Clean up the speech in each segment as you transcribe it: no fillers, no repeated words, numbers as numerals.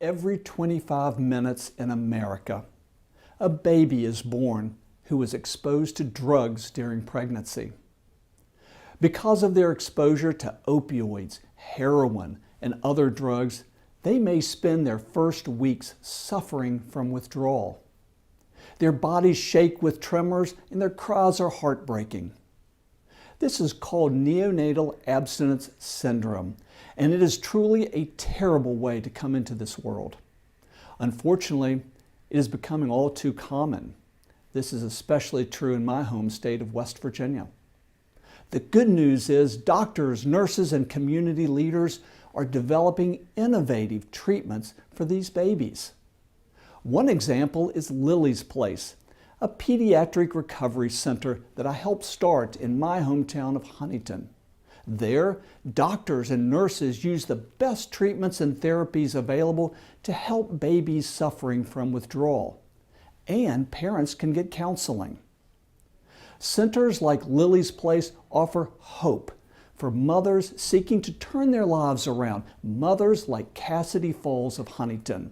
Every 25 minutes in America, a baby is born who was exposed to drugs during pregnancy. Because of their exposure to opioids, heroin, and other drugs, they may spend their first weeks suffering from withdrawal. Their bodies shake with tremors and their cries are heartbreaking. This is called neonatal abstinence syndrome, and it is truly a terrible way to come into this world. Unfortunately, it is becoming all too common. This is especially true in my home state of West Virginia. The good news is doctors, nurses, and community leaders are developing innovative treatments for these babies. One example is Lily's Place, a pediatric recovery center that I helped start in my hometown of Huntington. There, doctors and nurses use the best treatments and therapies available to help babies suffering from withdrawal, and parents can get counseling. Centers like Lily's Place offer hope for mothers seeking to turn their lives around, mothers like Cassidy Falls of Huntington.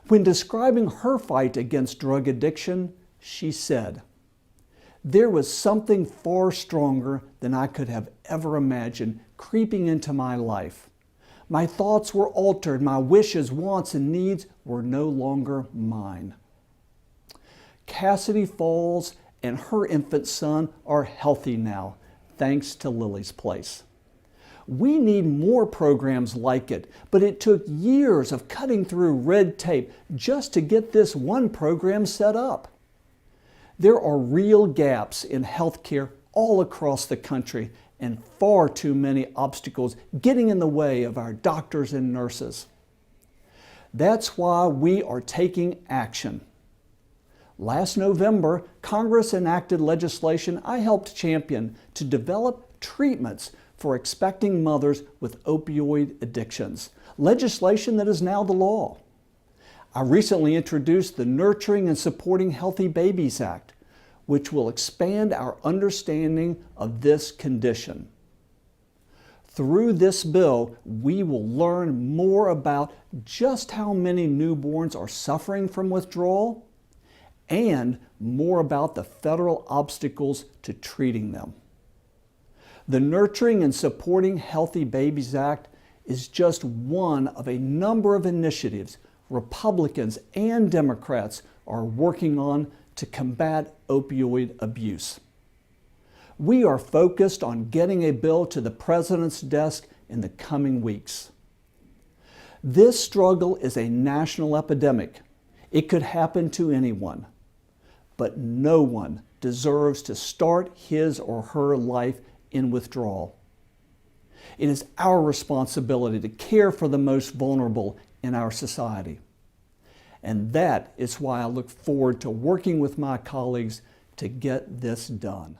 When describing her fight against drug addiction, she said, "There was something far stronger than I could have ever imagined creeping into my life. My thoughts were altered, my wishes, wants, and needs were no longer mine." Cassidy Falls and her infant son are healthy now, thanks to Lily's Place. We need more programs like it, but it took years of cutting through red tape just to get this one program set up. There are real gaps in healthcare all across the country and far too many obstacles getting in the way of our doctors and nurses. That's why we are taking action. Last November, Congress enacted legislation I helped champion to develop treatments for expecting mothers with opioid addictions, legislation that is now the law. I recently introduced the Nurturing and Supporting Healthy Babies Act, which will expand our understanding of this condition. Through this bill, we will learn more about just how many newborns are suffering from withdrawal and more about the federal obstacles to treating them. The Nurturing and Supporting Healthy Babies Act is just one of a number of initiatives Republicans and Democrats are working on to combat opioid abuse. We are focused on getting a bill to the President's desk in the coming weeks. This struggle is a national epidemic. It could happen to anyone, but no one deserves to start his or her life in withdrawal. It is our responsibility to care for the most vulnerable in our society. And that is why I look forward to working with my colleagues to get this done.